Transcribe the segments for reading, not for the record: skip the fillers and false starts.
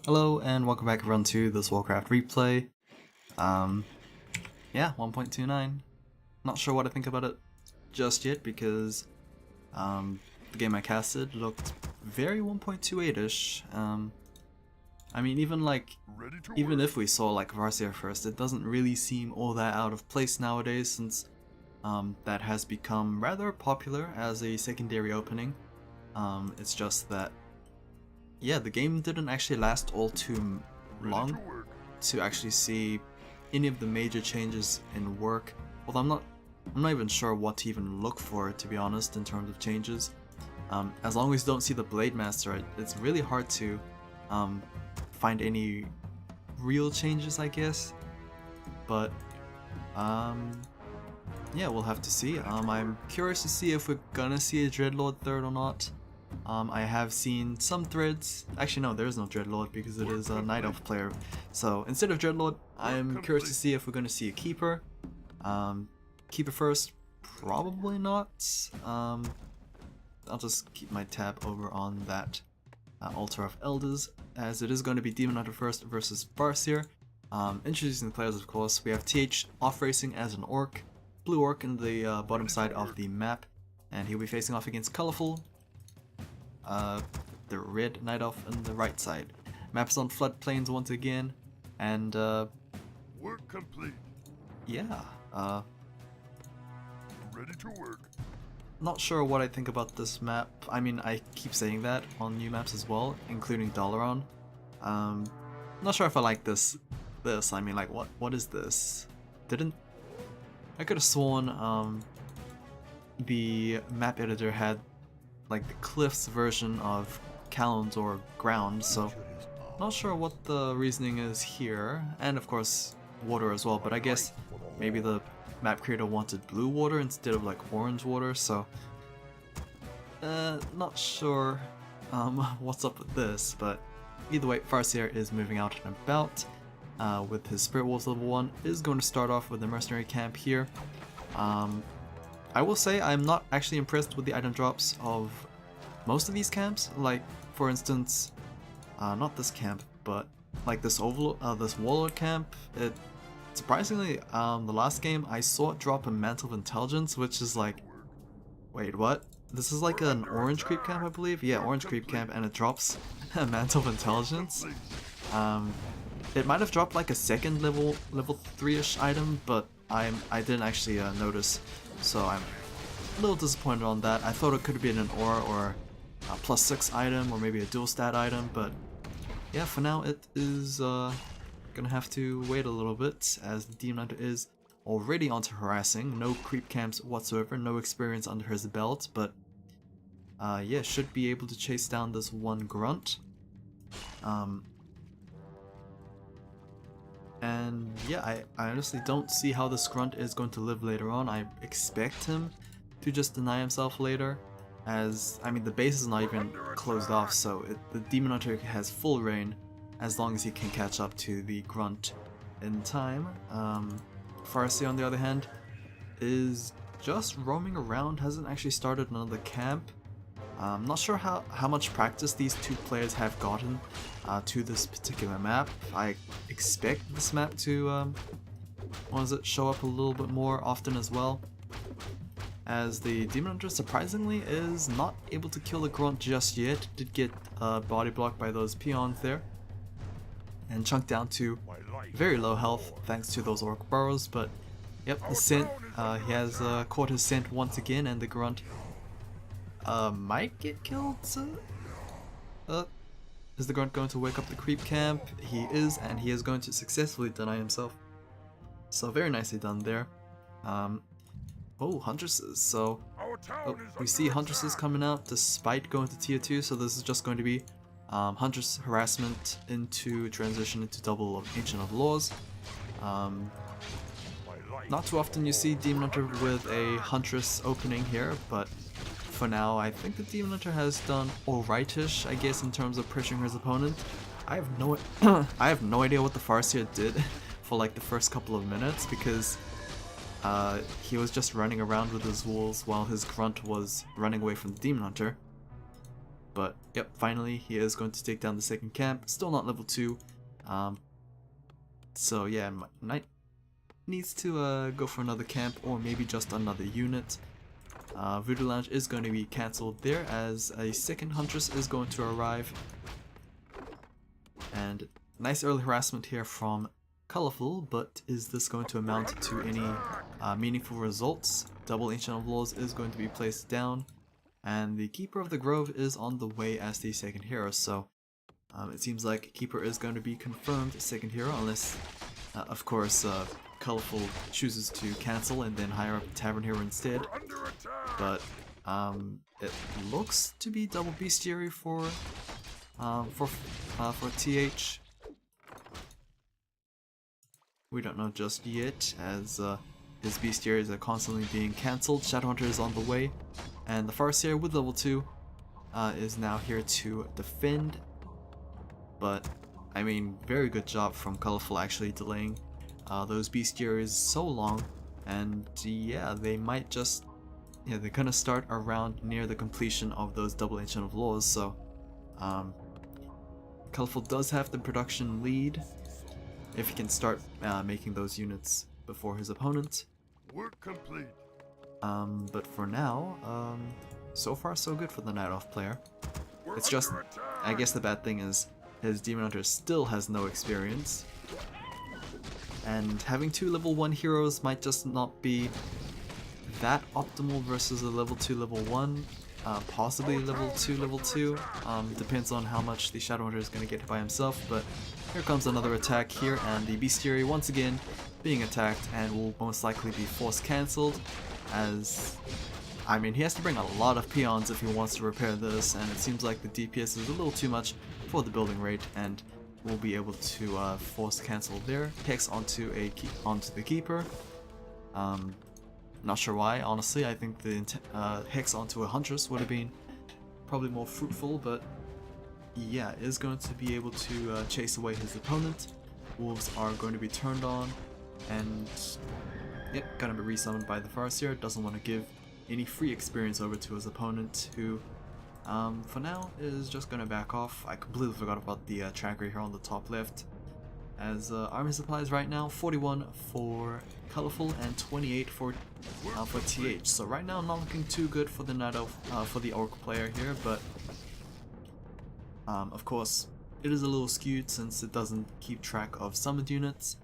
Hello and welcome back everyone to this Warcraft replay. Yeah, 1.29. Not sure what I think about it just yet because the game I casted looked very 1.28ish. I mean, even if we saw like Varsia first, it doesn't really seem all that out of place nowadays since that has become rather popular as a secondary opening. It's just that yeah, the game didn't actually last all too long to actually see any of the major changes in work. Although I'm not even sure what to even look for, to be honest, in terms of changes. As long as you don't see the Blade Master, it's really hard to find any real changes, I guess. But yeah, we'll have to see. I'm curious to see if we're gonna see a Dreadlord third or not. I have seen some threads. Actually, no, there is no Dreadlord because it is a Night Elf player. So instead of Dreadlord, I'm curious to see if we're going to see a Keeper. Keeper first, probably not. I'll just keep my tab over on that Altar of Elders, as it is going to be Demon Hunter first versus Farseer. Introducing the players, of course, we have TH off racing as an Orc, Blue Orc in the bottom side of the map, and he'll be facing off against Colorful, the red Night Elf on the right side. Maps on floodplains once again, and work complete. Yeah, Ready to work. not sure what I think about this map. I mean, I keep saying that on new maps as well, including Dalaran. Not sure if I like this. I mean, like, what is this? I could have sworn the map editor had like the Cliffs version of Calends or Ground, so not sure what the reasoning is here, and of course water as well, but I guess maybe the map creator wanted blue water instead of like orange water, so not sure what's up with this, but either way, Farseer is moving out and about with his Spirit Wolves level 1, is going to start off with the mercenary camp here. I will say I'm not actually impressed with the item drops of most of these camps. Like, for instance, not this camp, but like this Warlord camp. It surprisingly, the last game I saw it drop a Mantle of Intelligence, which is like, wait, what? This is like an Orange Creep camp, I believe. Yeah, Orange Creep camp, and it drops a Mantle of Intelligence. It might have dropped like a second level 3-ish item, but I didn't actually notice. So I'm a little disappointed on that. I thought it could have been an aura or a +6 item or maybe a dual stat item, but yeah, for now it is gonna have to wait a little bit as the Demon Hunter is already onto harassing. No creep camps whatsoever, no experience under his belt, but yeah, should be able to chase down this one grunt. And yeah, I honestly don't see how this grunt is going to live later on. I expect him to just deny himself later, as, I mean, the base is not even closed off, so the Demon Hunter has full reign as long as he can catch up to the grunt in time. Farsi, on the other hand, is just roaming around, hasn't actually started another camp. I'm not sure how much practice these two players have gotten to this particular map. I expect this map to show up a little bit more often as well, as the Demon Hunter surprisingly is not able to kill the grunt just yet. Did get body blocked by those peons there and chunked down to very low health thanks to those orc burrows, but yep, the scent, he has caught his scent once again, and the grunt might get killed. Is the grunt going to wake up the creep camp? He is, and he is going to successfully deny himself. So very nicely done there. Oh, Huntresses. So we see Huntresses coming out despite going to tier 2, so this is just going to be Huntress harassment into transition into double of Ancient of Laws. Not too often you see Demon Hunter with a Huntress opening here, but for now I think the Demon Hunter has done alrightish, I guess, in terms of pressuring his opponent. I have no I have no idea what the Farseer did for like the first couple of minutes, because he was just running around with his wolves while his grunt was running away from the Demon Hunter. But yep, finally he is going to take down the second camp. Still not level 2. So yeah, Knight needs to go for another camp or maybe just another unit. Voodoo Lounge is going to be cancelled there as a second Huntress is going to arrive. And nice early harassment here from Colorful, but is this going to amount to any meaningful results? Double Ancient of Laws is going to be placed down, and the Keeper of the Grove is on the way as the second hero, so it seems like Keeper is going to be confirmed second hero, unless, of course, Colorful chooses to cancel and then hire up a Tavern Hero instead. But it looks to be double Bestiary for TH. We don't know just yet, as his Bestiaries are constantly being cancelled. Shadowhunter is on the way, and the Farseer with level 2 is now here to defend. But I mean, very good job from Colorful actually delaying those Bestiaries so long, and yeah, they might just, yeah, they're gonna start around near the completion of those double Ancient of Laws, so Colorful does have the production lead if he can start making those units before his opponent. Work complete. But for now, so far so good for the Night Elf player. It's just, I guess the bad thing is his Demon Hunter still has no experience, and having 2 level 1 heroes might just not be that optimal versus a level 2 level 1, possibly level 2 level 2, depends on how much the Shadowhunter is going to get by himself. But here comes another attack here, and the Bestiary once again being attacked and will most likely be force cancelled, as I mean, he has to bring a lot of peons if he wants to repair this, and it seems like the DPS is a little too much for the building rate, and we'll be able to force cancel there. Hex onto the Keeper. Not sure why, honestly. I think the Hex onto a Huntress would have been probably more fruitful, but yeah, is going to be able to chase away his opponent. Wolves are going to be turned on, and yep, gonna be resummoned by the Farseer. Doesn't want to give any free experience over to his opponent, who for now is just gonna back off. I completely forgot about the tracker here on the top left, as army supplies right now 41 for Colorful and 28 for TH. So right now not looking too good for the Night Elf, for the Orc player here, but of course it is a little skewed since it doesn't keep track of summoned units.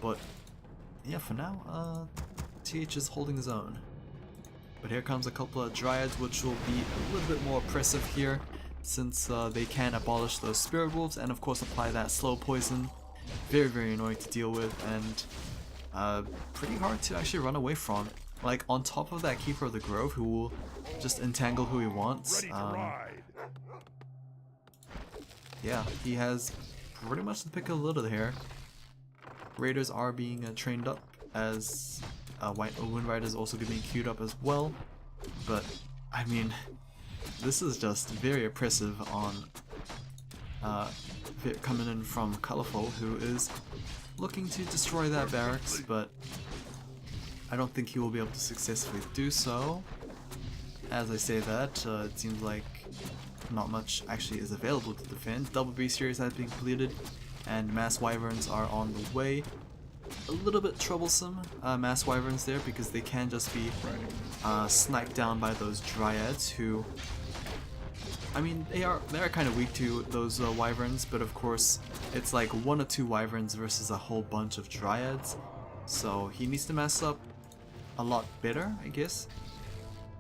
But yeah, for now TH is holding his own. But here comes a couple of Dryads, which will be a little bit more oppressive here, since they can abolish those Spirit Wolves and of course apply that slow poison. Very, very annoying to deal with, and pretty hard to actually run away from. Like, on top of that Keeper of the Grove, who will just entangle who he wants. Yeah, he has pretty much the pick of the litter here. Raiders are being trained up, as Wind Rider is also being queued up as well. But I mean, this is just very oppressive on coming in from Colorful, who is looking to destroy that barracks, but I don't think he will be able to successfully do so. As I say that, it seems like not much actually is available to defend. Double B series has been completed, and Mass Wyverns are on the way. A little bit troublesome, Mass Wyverns there, because they can just be sniped down by those Dryads, who, I mean, they're kind of weak to those Wyverns, but of course it's like 1 or 2 Wyverns versus a whole bunch of Dryads, so he needs to mess up a lot better, I guess,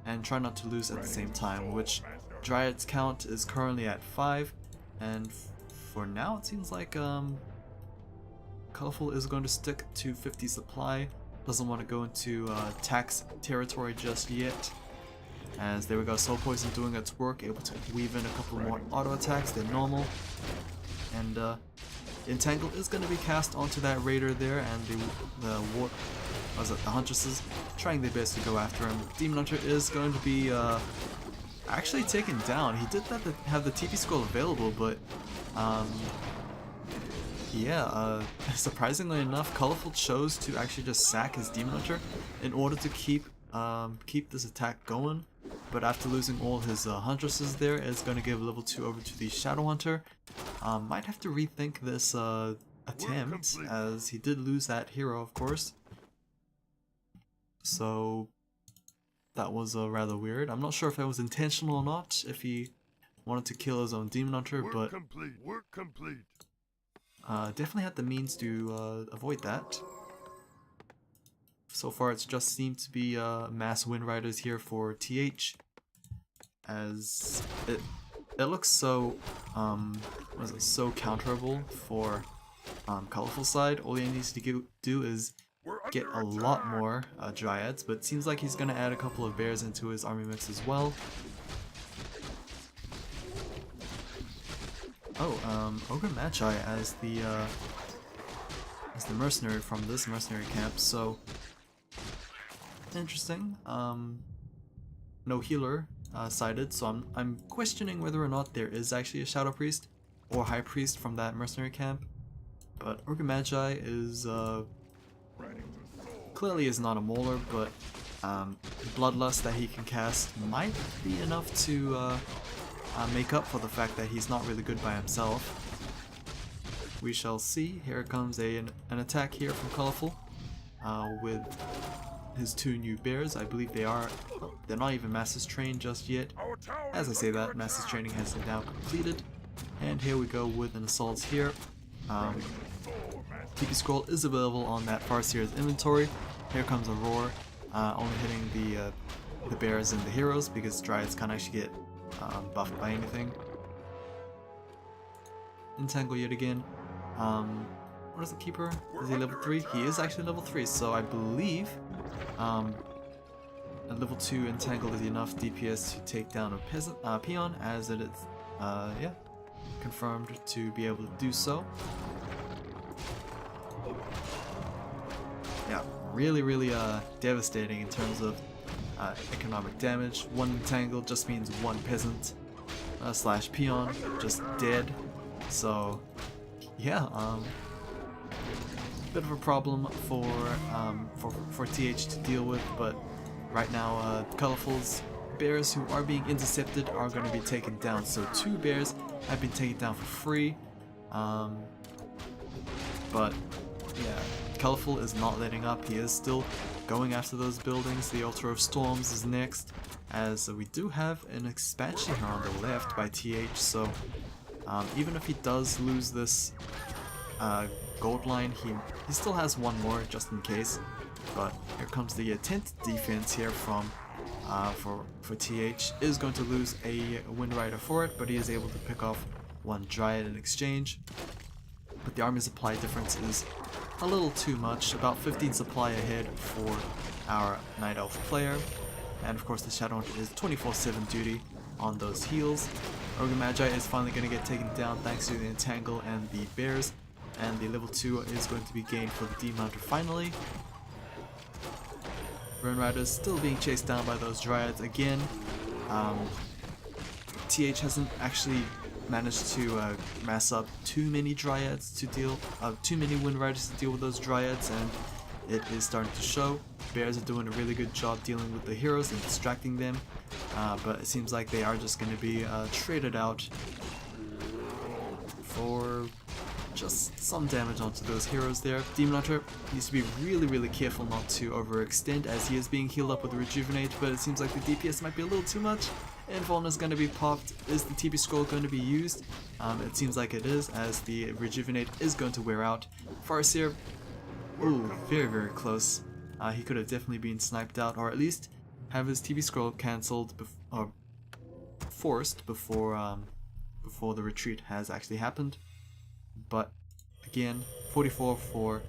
and try not to lose at the same time, which Dryad's count is currently at 5, and for now it seems like Colorful is going to stick to 50 supply, doesn't want to go into tax territory just yet, as there we go, Soul Poison doing its work, able to weave in a couple more auto attacks than normal, and Entangle is going to be cast onto that Raider there, and the Huntresses trying their best to go after him. Demon Hunter is going to be actually taken down. He did have the TP scroll available, but yeah, surprisingly enough, Colorful chose to actually just sack his Demon Hunter in order to keep this attack going. but after losing all his huntresses there, is going to give level 2 over to the Shadow Hunter. Might have to rethink this attempt, as he did lose that hero, of course. So that was rather weird. I'm not sure if it was intentional or not, if he wanted to kill his own Demon Hunter, but Work complete. definitely had the means to avoid that. So far it's just seemed to be mass Wind Riders here for TH, as it looks so so counterable for Colorful side. All he needs to do is get a lot more Dryads, but it seems like he's gonna add a couple of bears into his army mix as well. Oh, Ogre Magi as the mercenary from this mercenary camp, so interesting. No healer cited, so I'm questioning whether or not there is actually a Shadow Priest or High Priest from that mercenary camp. But Ogre Magi is clearly is not a Mauler, but Bloodlust that he can cast might be enough to make up for the fact that he's not really good by himself. We shall see. Here comes an attack here from Colorful with his 2 new bears. I believe they are, they're not even Masters trained just yet. As I say that, Masters training has now completed. And here we go with an assault here. TP Scroll is available on that Farseer's inventory. Here comes a Roar, only hitting the bears and the heroes because Dryads can't actually get buffed by anything. Entangle yet again. What is the keeper? Is he level 3? He is actually level 3, so I believe a level 2 entangle is enough DPS to take down a peon, as it is yeah, confirmed to be able to do so. Yeah, really devastating in terms of economic damage. 1 entangle just means 1 peasant slash peon just dead. So yeah, bit of a problem for TH to deal with, but right now Colorful's bears who are being intercepted are going to be taken down. So 2 bears have been taken down for free, but yeah, Colorful is not letting up. He is still going after those buildings. The Altar of Storms is next, as we do have an expansion here on the left by TH, so even if he does lose this gold line, he still has 1 more just in case. But here comes the tent defense here from for TH. Is going to lose a Wind Rider for it, but he is able to pick off 1 Dryad in exchange. But the army supply difference is a little too much, about 15 supply ahead for our Night Elf player. And of course the Shadow Hunter is 24/7 duty on those heals. Ogre Magi is finally going to get taken down thanks to the Entangle and the bears, and the level 2 is going to be gained for the Demon Hunter finally. Rune Riders still being chased down by those Dryads again. TH hasn't actually managed to mass up too many Dryads to deal, too many Wind Riders to deal with those Dryads, and it is starting to show. Bears are doing a really good job dealing with the heroes and distracting them, but it seems like they are just going to be traded out for just some damage onto those heroes there. Demon Hunter needs to be really careful not to overextend, as he is being healed up with Rejuvenate, but it seems like the DPS might be a little too much. Invuln is going to be popped. Is the TP Scroll going to be used? It seems like it is, as the Rejuvenate is going to wear out. Farseer, ooh, very close. He could have definitely been sniped out, or at least have his TP Scroll cancelled or forced before the retreat has actually happened. But again, 44 for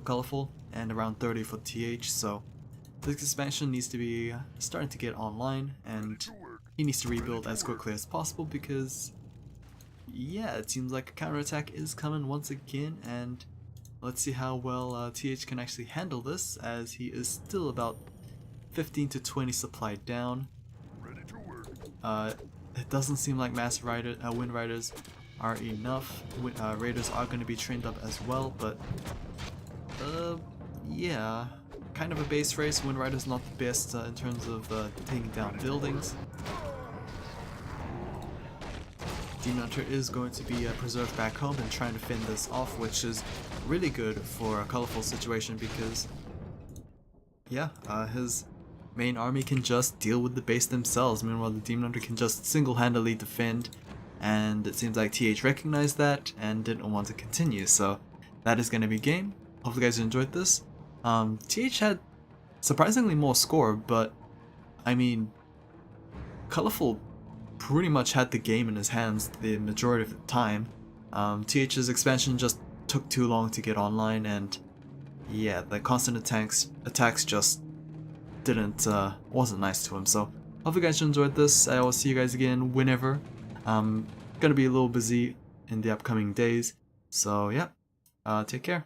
Colorful and around 30 for TH, so this expansion needs to be starting to get online, and he needs to rebuild as quickly as possible because, yeah, it seems like a counterattack is coming once again, and let's see how well TH can actually handle this, as he is still about 15 to 20 supply down. It doesn't seem like Wind Riders are enough. Raiders are going to be trained up as well, but yeah, kind of a base race. Wind Rider's not the best in terms of taking down buildings. Demon Hunter is going to be preserved back home and trying to fend this off, which is really good for a colorful situation because, yeah, his main army can just deal with the base themselves. Meanwhile, the Demon Hunter can just single-handedly defend, and it seems like TH recognized that and didn't want to continue. So that is going to be game. Hopefully, you guys enjoyed this. TH had surprisingly more score, but I mean, Colorful pretty much had the game in his hands the majority of the time. TH's expansion just took too long to get online, and yeah, the constant attacks just wasn't nice to him. So hope you guys enjoyed this. I will see you guys again whenever. I'm gonna be a little busy in the upcoming days, so yeah, take care.